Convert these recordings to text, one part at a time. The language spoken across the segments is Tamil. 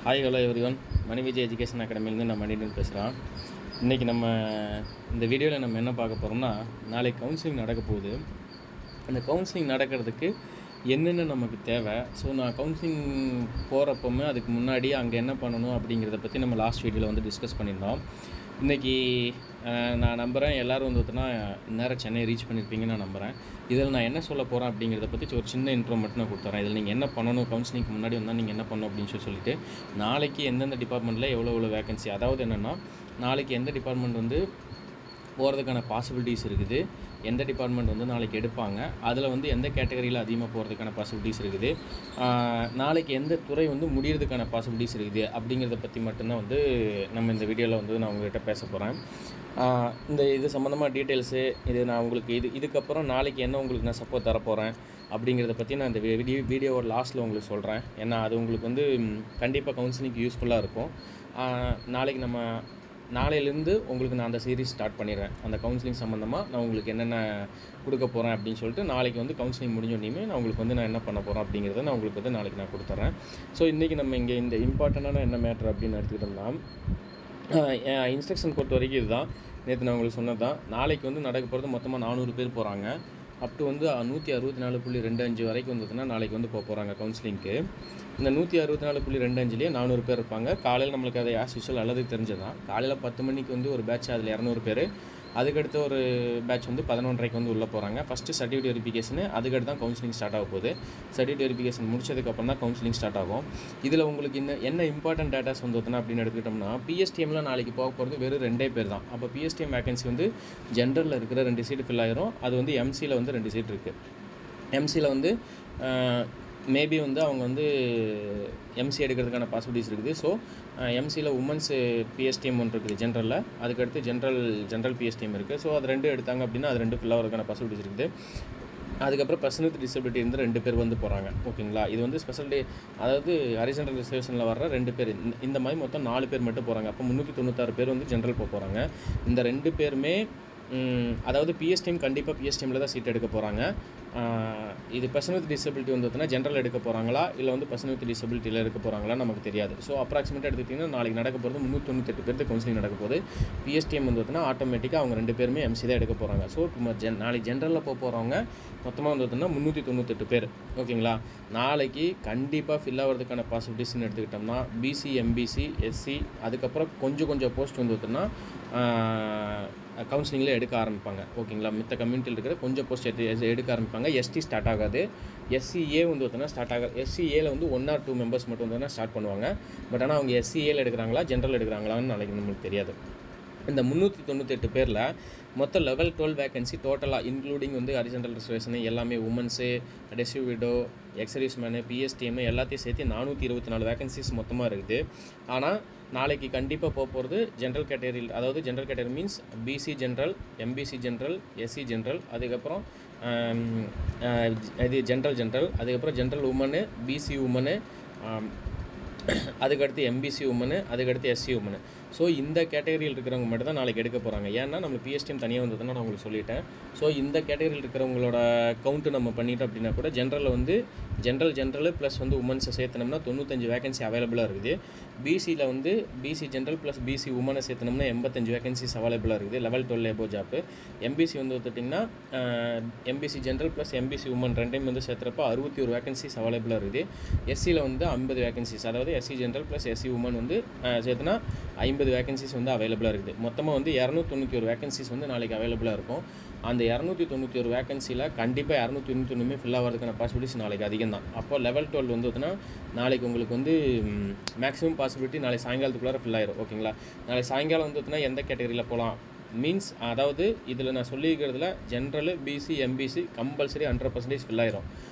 Hi hello everyone. Mani Vijay education அகாடமிலேருந்து நான் மணிடன் பேசுகிறேன். இன்றைக்கி இந்த வீடியோவில் நம்ம என்ன பார்க்க போகிறோம்னா, நாளைக்கு கவுன்சிலிங் நடக்க போகுது. அந்த கவுன்சிலிங் நடக்கிறதுக்கு என்னென்ன நமக்கு தேவை, ஸோ நான் கவுன்சிலிங் போகிறப்போமே அதுக்கு முன்னாடி அங்கே என்ன பண்ணணும் அப்படிங்கிறத பற்றி நம்ம லாஸ்ட் வீடியோவில் டிஸ்கஸ் பண்ணியிருந்தோம். இன்றைக்கி நான் நம்புகிறேன் எல்லோரும் பார்த்தோன்னா நேரம் சென்னை ரீச் பண்ணியிருப்பீங்கன்னு நான் நம்புகிறேன். இதில் நான் என்ன சொல்ல போகிறேன் அப்படிங்கிறத பற்றி ஒரு சின்ன இன்ட்ரோ மட்டும் நான் கொடுத்துறேன். இதில் நீங்கள் என்ன பண்ணணும், கவுன்சிலிங்க்கு முன்னாடி வந்தால் நீங்கள் என்ன பண்ணணும் அப்படின்னு சொல்லிட்டு நாளைக்கு எந்தெந்த டிபார்ட்மெண்ட்டில் எவ்வளோ வேகன்சி, அதாவது என்னென்னா நாளைக்கு எந்த டிபார்ட்மெண்ட் போகிறதுக்கான பாசிபிலிட்டிஸ் இருக்குது, எந்த டிபார்ட்மெண்ட் நாளைக்கு எடுப்பாங்க, அதில் எந்த கேட்டகரியில் அதிகமாக போகிறதுக்கான பாசிபிலிட்டிஸ் இருக்குது, நாளைக்கு எந்த துறை முடியறதுக்கான பாசிபிலிட்டிஸ் இருக்குது அப்படிங்கிறத பற்றி மட்டும்தான் நம்ம இந்த வீடியோவில் நான் உங்கள்கிட்ட பேச போகிறேன். இது சம்மந்தமாக டீட்டெயில்ஸு நான் உங்களுக்கு இதுக்கப்புறம் நாளைக்கு என்ன உங்களுக்கு நான் சப்போர்ட் தரப்போகிறேன் அப்படிங்கிறத பற்றி நான் இந்த வீடியோவோட லாஸ்ட்டில் உங்களுக்கு சொல்கிறேன். ஏன்னா அது உங்களுக்கு கண்டிப்பாக கவுன்சிலிங்க்கு யூஸ்ஃபுல்லாக இருக்கும். நாளையிலேருந்து உங்களுக்கு நான் அந்த சீரீஸ் ஸ்டார்ட் பண்ணிடுறேன். அந்த கவுன்சிலிங் சம்மந்தமாக நான் உங்களுக்கு என்னென்ன கொடுக்க போகிறேன் அப்படின்னு சொல்லிட்டு நாளைக்கு கவுன்சிலிங் முடிஞ்சோடனே நான் உங்களுக்கு நான் என்ன பண்ண போகிறேன் அப்படிங்கிறத நான் உங்களுக்கு நாளைக்கு நான் கொடுத்துட்றேன். ஸோ இன்றைக்கி நம்ம இங்கே இந்த இம்பார்ட்டண்டான என்ன மேட்ரு அப்படின்னு எடுத்துக்கிட்டோம்னா, இன்ஸ்ட்ரக்ஷன் பொறுத்த வரைக்கும் இதுதான். நேற்று நான் உங்களுக்கு சொன்னது தான். நாளைக்கு நடக்க போகிறது மொத்தமாக 400 பேர் போகிறாங்க. அப் டு 164.25 வரைக்கும் நாளைக்கு போக போகிறாங்க கவுன்சிலிங்க்கு. இந்த 164.25லேயே 400 பேர் இருப்பாங்க. காலையில் நம்மளுக்கு அதை ஆஸ் யூஷுவல் எல்லாத்துக்கும் தெரிஞ்சதான். காலையில் 10 மணிக்கு ஒரு பேட்ச், அதில் 200 பேர். அதுக்கடுத்து ஒரு பேட்ச் 11:30க்கு உள்ளே போகிறாங்க. ஃபஸ்ட்டு சர்டிஃபிகேட் வெரிஃபிகேஷனு, அதுக்கடுத்து தான் கவுன்சிலிங் ஸ்டார்ட் ஆக போகுது. சர்டிஃபிகேட் வெரிஃபிகேஷன் முடிச்சதுக்கப்புறம் தான் கவுன்சிலிங் ஸ்டார்ட் ஆகும். இதில் உங்களுக்கு என்ன இம்பார்ட்டன்ட் டேட்டாஸ் அப்படின்னு எடுத்துக்கிட்டோம்னா, பிஎஸ்டிஎம்மில் நாளைக்கு போக போகிறது வெறும் 2 பேர் தான். அப்போ பிஎஸ்டிஎம் வேகன்சி ஜென்ரலில் இருக்கிற 2 சீட்டு ஃபில் ஆயிரும். அது எம்சியில் 2 சீட் இருக்குது. எம்சியில் மேபி அவங்க எம்சி எடுக்கிறதுக்கான பாசிபிலிட்டிஸ் இருக்குது. ஸோ எம்சியில் உமன்ஸ் பிஎஸ்டிஎம் ஒன்று இருக்குது ஜென்ரலில், அதுக்கடுத்து ஜென்ரல் பிஎஸ்டிஎம் இருக்குது. ஸோ அது 2 எடுத்தாங்க அப்படின்னா அது 2 ஃபில் ஆகிறதுக்கான பாசிபிலிட்டிஸ் இருக்குது. அதுக்கப்புறம் பர்சன் வித் டிசபிலிட்டி 2 பேர் போகிறாங்க. ஓகேங்களா, இது ஸ்பெஷல் அதாவது ஹரிசாண்டல் ரிசர்வேஷனில் வர்ற 2 பேர், இந்த மாதிரி மொத்தம் 4 பேர் மட்டும் போகிறாங்க. அப்போ 396 பேர் ஜென்ரல் போக போகிறாங்க. இந்த 2 பேருமே அதாவது பிஎஸ்டிஎம் கண்டிப்பாக பிஎஸ்டிஎம்மில் தான் சீட் எடுக்க போகிறாங்க. இது பர்சன் வித் டிசபிலிட்டி ஜென்ரல் எடுக்க போகிறாங்களா இல்லை பர்சன் வித் டிசபிலிட்டியில் எடுக்க போகிறாங்களா நமக்கு தெரியாது. ஸோ அப்ராக்சிமேட்டாக எடுத்துக்கிட்டிங்கன்னா நாளைக்கு நடக்க போகிறது 398 பேருக்கு கவுன்சிலிங் நடக்க போகுது. பிஎஸ்டிஎம் ஆட்டோமேட்டிக்காக அவங்க 2 பேருமே எம்சி தான் எடுக்க போகிறாங்க. ஸோ நாளைக்கு ஜென்ரலில் போக போகிறவங்க மொத்தமாக 398 பேர். ஓகேங்களா, நாளைக்கு கண்டிப்பாக ஃபில் ஆகிறதுக்கான பாசிபிலிட்டிஸ்ன்னு எடுத்துக்கிட்டோம்னா பிசி, எம்பிசி, எஸ்சி, அதுக்கப்புறம் கொஞ்சம் போஸ்ட் கவுன்சிலிங்கில் எடுக்க ஆரம்பிப்பாங்க. ஓகேங்களா, மித்த கம்யூனிட்டியில் இருக்கிற கொஞ்சம் போஸ்ட் எடுக்க ஆரம்பிப்பாங்க. எஸ்டி ஸ்டார்ட் ஆகாது. எஸ்சிஏ ஸ்டார்ட் ஆகாது. எஸ்சிஏல 1 or 2 மெம்பர்ஸ் மட்டும் ஸ்டார்ட் பண்ணுவாங்க. பட் ஆனால் அவங்க எஸ்சிஏல எடுக்கிறாங்களா ஜென்ரல் எடுக்கிறாங்களான்னு நாளைக்கு நம்மளுக்கு தெரியாது. இந்த 398 பேரில் மொத்தம் லெவல் 12 வேகன்சி டோட்டலாக இன்க்ளூடிங் ஹரிசாண்டல் ரிசர்வேஷனு எல்லாமே, உமன்ஸு, டெசிவ் விடோ, எக்ஸர்வீஸ்மேனு, பிஎஸ்டிஎம் எல்லாத்தையும் சேர்த்து 424 வேகன்சிஸ் மொத்தமாக இருக்குது. ஆனால் நாளைக்கு கண்டிப்பாக போக போகிறது ஜென்ரல் கேட்டகரியில், அதாவது general category means BC general, MBC general, SC general, அதுக்கப்புறம் இது ஜென்ரல், அதுக்கப்புறம் ஜென்ரல் உமனு, பிசி உமனு, அதுக்கடுத்து எம்பிசி உமனு, அதுக்கடுத்து எஸ்சி உமனு. ஸோ இந்த கேட்டகரியில் இருக்கிறவங்க மட்டும் தான் நாளைக்கு எடுக்க போகிறாங்க. ஏன்னா நம்ம பிஎஸ்டிஎம் தனியாக நான் உங்களுக்கு சொல்லிட்டேன். ஸோ இந்த கேட்டகரியில் இருக்கிறவங்களோட கவுண்ட்டு நம்ம பண்ணிட்டோம் அப்படின்னா கூட ஜென்ரலில் ஜென்ரல் ப்ளஸ் உமன்ஸை சேர்த்தனோம்னா 95 வேகன்சி அவைலபிளாக இருக்குது. பிசியில் பிசி ஜென்ரல் ப்ளஸ் பிசி உமனை சேர்த்தனோம்னா 85 வேகன்சிஸ் அவைலபிளாக இருக்குது. Level 12 above job. எம்பிசி பார்த்திங்கன்னா MBC general plus MBC woman 2டைம் சேர்த்துறப்போ 61 வேகன்சிஸ் அவைலபிளாக இருக்குது. எஸ்சியில் 50 வேகன்சிஸ், அதாவது SC general plus SC woman சேர்த்துனா 50 வேகன்சிஸ் அவைலபிளாக இருக்குது. மொத்தமாக 291 வேகன்சிஸ் நாளைக்கு அவைலபிளாக இருக்கும். அந்த 291 வேகன்சியில் கண்டிப்பாக 291 ஃபில் ஆகிறதுக்கான பாசிபிலிட்டிஸ் நாளைக்கு அதிகம் தான். அப்போ லெவல் 12 நாளைக்கு உங்களுக்கு மேக்ஸிமம் பாசிபிலிட்டி நாளைக்கு சாயங்காலத்துக்குள்ளார ஃபில் ஆயிரும். ஓகேங்களா, நாளைக்கு சாயங்காலம் எந்த கேட்டகரியில் போகலாம் மீன்ஸ், அதாவது இதில் நான் சொல்லியிருக்கிறதுல general, BC, MBC compulsory 100% fill ஆயிரும்.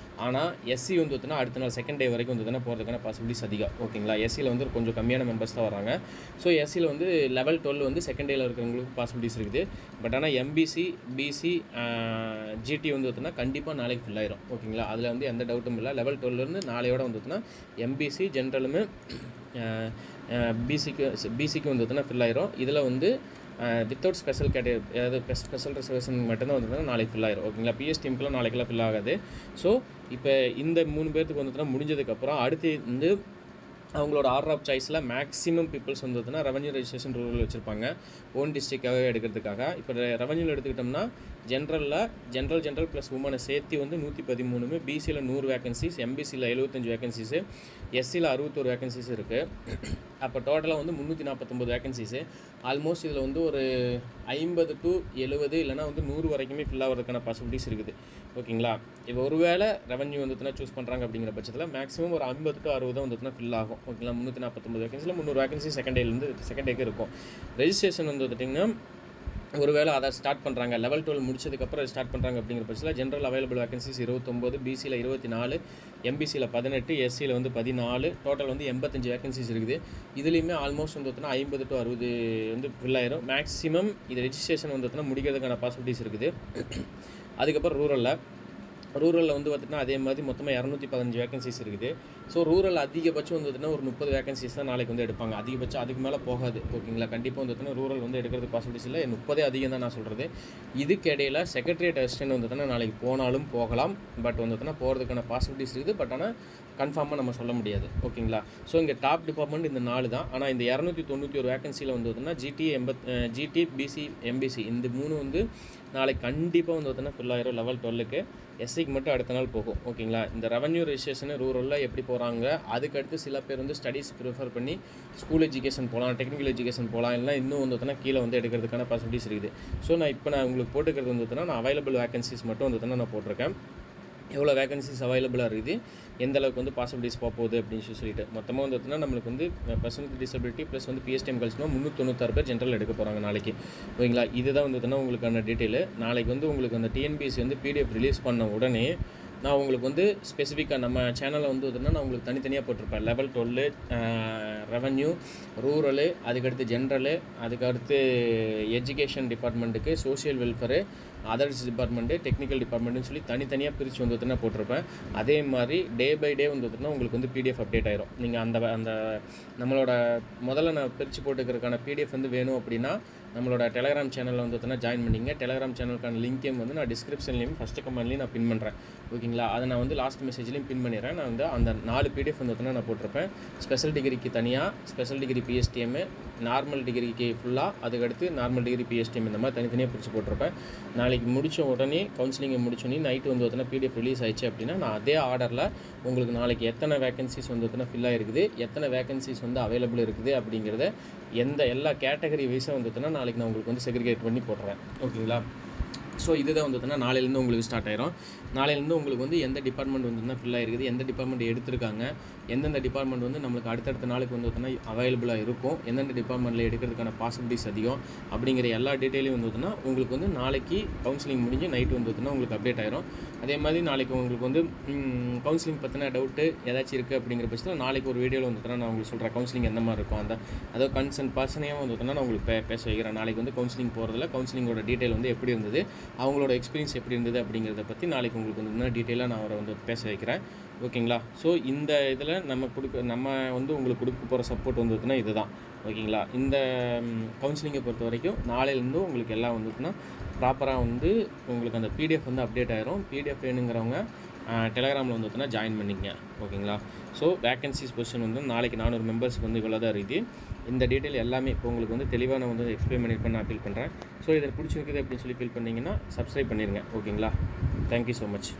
ஆனால் எஸ்சி அடுத்த நாள் செகண்ட் டே வரைக்கும் போகிறதுக்கான பாசிபிலிட்டிஸ் அதிகம். ஓகேங்களா, எஸ்சியில் கொஞ்சம் கம்மியான மெம்பர்ஸ் தான் வராங்க. ஸோ எஸ்சியில் லெவல் 12 செகண்ட் டேயில் இருக்கிறவங்களுக்கு பாசிபிலிட்டிஸ் இருக்குது. பட் ஆனால் எம்பிசி, பிசி, ஜிடி கண்டிப்பாக நாளைக்கு ஃபில் ஆயிரும். ஓகேங்களா, அதில் எந்த டவுட்டும் இல்லை. லெவல் 12 நாளையோட எம்பிசி ஜென்ரலுமே பிசிக்கு ஃபில் ஆயிரும். இதில் வித்தவுட் ஸ்பெஷல் கேட்டகரி, அதாவது ஸ்பெஷல் ரிசர்வேஷன் மட்டும்தான் நாளைக்கு ஃபில் ஆயிரும். ஓகேங்களா, பிஎஸ்டிஎம்க்குலாம் நாளைக்கெல்லாம் ஃபில் ஆகாது. ஸோ இப்போ இந்த 3 பேர்த்துக்கு முடிஞ்சதுக்கப்புறம் அடுத்து அவங்களோட ஆர்டர் ஆஃப் சாய்ஸில் மேக்ஸிமம் பீப்புள்ஸ் வந்ததுன்னா ரெவன்யூ ரெஜிஸ்ட்ரேஷன் ரூரல் வச்சுருப்பாங்க ஓன் டிஸ்ட்ரிக்டாகவே எடுக்கிறதுக்காக. இப்போ ரெவன்யூவில் எடுத்துக்கிட்டோம்னா ஜென்ரல் ப்ளஸ் உமனை சேர்த்து வந்து 113, பிசியில் 100 வேகன்சிஸ், எம்பிசியில் 75 வேகன்சிஸு, எஸ்சியில் 61 வேகன்சிஸ் இருக்குது. அப்போ டோட்டலாக வந்து 349 வேகன்சிஸு. ஆல்மோஸ்ட் இதில் வந்து ஒரு 50 to 70 இல்லைனா வந்து 100 வரைக்குமே ஃபில் ஆகிறதுக்கான பாசிபிலிட்டிஸ் இருக்குது. ஓகேங்களா? இப்போ ஒருவேளை ரெவன்யூ வந்துட்டுனா சூஸ் பண்ணுறாங்க அப்படிங்கிற பட்சத்தில் மேக்ஸிமம் ஒரு 50 to 60 வந்துட்டுனா ஃபில் ஆகும். ஓகேங்களா? 349 வேகன்சியில் 300 வேகன்சி செகண்ட் டேக்கு இருக்கும். ரெஜிஸ்ட்ரேஷன் வந்து வந்துட்டிங்கன்னா ஒருவேளை அதை ஸ்டார்ட் பண்ணுறாங்க, லெவல் 12 முடிச்சதுக்கப்புறம் ஸ்டார்ட் பண்ணுறாங்க அப்படிங்கிற பட்சத்தில் ஜென்ரல் அவைலபிள் வேகன்சிஸ் 29, பிசியில் 24, எம்பிசியில் 18, எஸ்சியில் வந்து 14, டோட்டல் வந்து 85 வேகன்சிஸ் இருக்குது. இதுலேயுமே ஆல்மோஸ்ட் வந்து 50 to 60 வந்து ஃபில் ஆயிரும். மேக்ஸிமம் இது ரெஜிஸ்ட்ரேஷன் வந்து முடிக்கிறதுக்கான பாசிபிலிட்டிஸ் இருக்குது. அதுக்கப்புறம் ரூரலில் வந்து பார்த்திங்கன்னா அதே மாதிரி மொத்தமாக 215 வேகன்சிஸ் இருக்குது. ஸோ ரூரல் அதிகபட்சம் வந்து பார்த்திங்கன்னா ஒரு 30 வேகன்சிஸ் தான் நாளைக்கு வந்து எடுப்பாங்க. அதிகபட்சம் அதுக்கு மேலே போகாது. ஓகேங்களா? கண்டிப்பாக வந்து பார்த்திங்கன்னா ரூரல் வந்து எடுக்கிறதுக்கு பாசிபிலிட்டிஸ் இல்லை. 30 அதிகம் தான் நான் சொல்கிறது. இதுக்கு இடையில் செக்ரட்டரியேட் அசிஸ்டன்ட் வந்து பார்த்திங்கன்னா நாளைக்கு போனாலும் போகலாம். பட் வந்து பார்த்திங்கன்னா போகிறதுக்கான பாசிபிலிட்டிஸ் இருக்குது. பட் ஆனால் கன்ஃபார்மாக நம்ம சொல்ல முடியாது. ஓகேங்களா? ஸோ இங்கே டாப் டிபார்ட்மெண்ட் இந்த 4 தான். ஆனால் இந்த 291 வேகன்சியில் வந்து பார்த்திங்கன்னா ஜிடி, பிசி, எம்பிசி இந்த 3 வந்து நாளைக்கு கண்டிப்பாக வந்து பார்த்திங்கன்னா ஃபில் ஆயிரும் லெவல் 12க்கு. எஸ்சிக்கு மட்டும் அடுத்த நாள் போகும். ஓகேங்களா? இந்த ரெவன்யூ ரெஜிஸ்ட்ரேஷன் ரூரலில் எப்படி போகிறாங்க, அதுக்கடுத்து சில பேர் வந்து ஸ்டடீஸ் ப்ரிஃபர் பண்ணி ஸ்கூல் எஜுகேஷன் போகலாம், டெக்னிக்கல் எஜுகேஷன் போகலாம், இல்லை இன்னும் வந்து பார்த்தீங்கன்னா கீழே வந்து எடுக்கிறதுக்கான பாசிபிலிட்டிஸ் இருக்குது. ஸோ நான் உங்களுக்கு போட்டுக்கிறது வந்து பார்த்தீங்கன்னா நான் அவைலபிள் வேகன்சிஸ் மட்டும் வந்து பார்த்தீங்கன்னா நான் போட்டிருக்கேன். எவ்வளோ வேகன்சிஸ் அவைலபிளாக இருக்குது, எந்த அளவுக்கு வந்து பாசிபிலிட்டிஸ் போகுது அப்படின்னு சொல்லிட்டு மொத்தமாக வந்து பார்த்தீங்கன்னா நம்மளுக்கு வந்து பர்சன் வித் டிசபிலிட்டி ப்ளஸ் வந்து பிஎஸ்டிஎம் கழிச்சுனா 396 பேர் ஜென்ரல் எடுக்க போகிறாங்க நாளைக்கு. ஓகேங்களா? இதுதான் வந்து பார்த்தீங்கன்னா உங்களுக்கான டீட்டெயிலு. நாளைக்கு வந்து உங்களுக்கு அந்த டிஎன்பிஎஸ்சி வந்து பிடிஎஃப் ரிலீஸ் பண்ண உடனே நான் உங்களுக்கு வந்து ஸ்பெசிஃபிக்காக நம்ம சேனலில் வந்து பார்த்தீங்கன்னா நான் உங்களுக்கு தனித்தனியாக போட்டிருப்பேன். லெவல் 12 ரெவன்யூ, ரூரலு, அதுக்கடுத்து ஜென்ரலு, அதுக்கடுத்து எஜுகேஷன் டிபார்ட்மெண்ட்டுக்கு, social welfare, others department, technical டிபார்ட்மெண்ட்டுன்னு சொல்லி தனித்தனியாக பிரித்து வந்து பார்த்தீங்கன்னா போட்டிருப்பேன். அதே மாதிரி டே பை டே வந்து பார்த்தீங்கன்னா உங்களுக்கு வந்து பிடிஎஃப் அப்டேட் ஆயிரும். நீங்கள் அந்த நம்மளோட முதல்ல நான் பிரித்து போட்டுக்கிறதுக்கான பிடிஎஃப் வந்து வேணும் அப்படின்னா நம்மளோட டெலகிராம் சேனலில் வந்து பார்த்தீங்கன்னா ஜாயின் பண்ணிங்க. டெலகிராம் சேனலுக்கான லிங்க்கையும் வந்து நான் டிஸ்கிரிப்ஷன்லேயும் ஃபஸ்ட்டு கமெண்ட்லேயும் நான் பின் பண்ணுறேன். ஓகேங்களா? அதை நான் வந்து லாஸ்ட் மெசேஜ்லேயும் பின் பண்ணிடுறேன். நான் வந்து அந்த 4 பிடிஎஃப் வந்து பார்த்தீங்கன்னா நான் போட்டிருப்பேன். ஸ்பெஷல் டிகிரிக்கு தனியாக, ஸ்பெஷல் டிகிரி பிஎஸ்டிஎம், நார்மல் டிகிரிக்கு ஃபுல்லாக, அதுக்கடுத்து நார்மல் டிகிரி பிஎஸ்டிஎம் இந்த மாதிரி தனித்தனியாக பிரித்து போட்டிருப்பேன். நாளைக்கு முடித்த உடனே கவுன்சிலிங்கை முடிச்சோடனே நைட்டு வந்து பார்த்தீங்கன்னா பிடிஎஃப் ரிலீஸ் ஆயிடுச்சு அப்படின்னா நான் அதே ஆர்டரில் உங்களுக்கு நாளைக்கு எத்தனை வேகன்சிஸ் வந்து பார்த்தீங்கன்னா ஃபில் ஆகிருக்குது, எத்தனை வேகன்சிஸ் வந்து அவைலபிள் இருக்குது அப்படிங்கிறத எல்லா கேட்டகரி வைஸாக வந்து பார்த்தீங்கன்னா நாளைக்கு நான் உங்களுக்கு வந்து செக்ரிகேட் பண்ணி போட்டுறேன். ஓகேங்களா? ஸோ இதுதான் வந்து பார்த்தீங்கன்னா நாளையிலேருந்து உங்களுக்கு ஸ்டார்ட் ஆயிரும். நாளையிலேருந்து உங்களுக்கு வந்து எந்த டிபார்ட்மெண்ட் வந்து ஃபில் ஆகிருக்குது, எந்த டிபார்ட்மெண்ட் எடுத்திருக்காங்க, எந்தெந்த டிபார்ட்மெண்ட் வந்து நம்மளுக்கு அடுத்தடுத்த நாளுக்கு வந்து பார்த்தீங்கன்னா அவைலபிளாக இருக்கும், எந்தெந்த டிபார்ட்மெண்ட்டில் எடுக்கிறதுக்கான பாசிபிலிட்டிஸ் அதிகம் அப்படிங்கிற எல்லா டீட்டெயிலையும் வந்து பார்த்தீங்கன்னா உங்களுக்கு வந்து நாளைக்கு கவுன்சிலிங் முடிஞ்சு நைட்டு வந்து பார்த்தீங்கன்னா உங்களுக்கு அப்டேட் ஆயிரும். அதே மாதிரி நாளைக்கு உங்களுக்கு வந்து கவுன்சிலிங் பற்றின டவுட்டு ஏதாச்சும் இருக்குது அப்படிங்கிற பட்சத்தில் நாளைக்கு ஒரு வீடியோவில் வந்து பார்த்தீங்கன்னா நான் உங்களுக்கு சொல்கிறேன் கவுன்சிலிங் எந்த மாதிரி இருக்கும். அதாவது கன்சர்ன் பர்சனையாக வந்து பார்த்தீங்கன்னா நான் உங்களுக்கு பேச வைக்கிறேன். நாளைக்கு வந்து கவுன்சிலிங் போகிறதுல கவுன்சிலிங்கோட டீட்டெயில் வந்து எப்படி இருந்தது, அவங்களோட எக்ஸ்பீரியன்ஸ் எப்படி இருந்தது அப்படிங்கிறத பற்றி நாளைக்கு உங்களுக்கு வந்து டீட்டெயிலாக நான் அவரை வந்து பேச வைக்கிறேன். ஓகேங்களா? ஸோ இந்த இதில் நம்ம வந்து உங்களுக்கு கொடுக்க போகிற சப்போர்ட் வந்து பார்த்தீங்கன்னா இதுதான். ஓகேங்களா? இந்த கவுன்சிலிங்கை பொறுத்த வரைக்கும் நாளையிலேருந்து உங்களுக்கு எல்லாம் வந்துட்டுனா ப்ராப்பராக வந்து உங்களுக்கு அந்த பிடிஎஃப் வந்து அப்டேட் ஆயிரும். பிடிஎஃப் வேணுங்கிறவங்க டெலகிராமில் வந்து பார்த்தீங்கன்னா ஜாயின் பண்ணிங்க. ஓகேங்களா? ஸோ வேகன்சிஸ் பொசிஷன் வந்து நாளைக்கு 400 மெம்பர்ஸுக்கு வந்து இவ்வளோ தான் இருக்குது. இந்த டீட்டெயில் எல்லாமே இப்போ உங்களுக்கு வந்து தெளிவாக நான் வந்து எக்ஸ்பிளைன் பண்ணியிருப்பேன், நான் ஃபீல் பண்ணுறேன். ஸோ இதை பிடிச்சிருக்குது அப்படின்னு சொல்லி ஃபீல் பண்ணிங்கன்னா சப்ஸ்கிரைப் பண்ணிடுங்க. ஓகேங்களா? Thank you so much.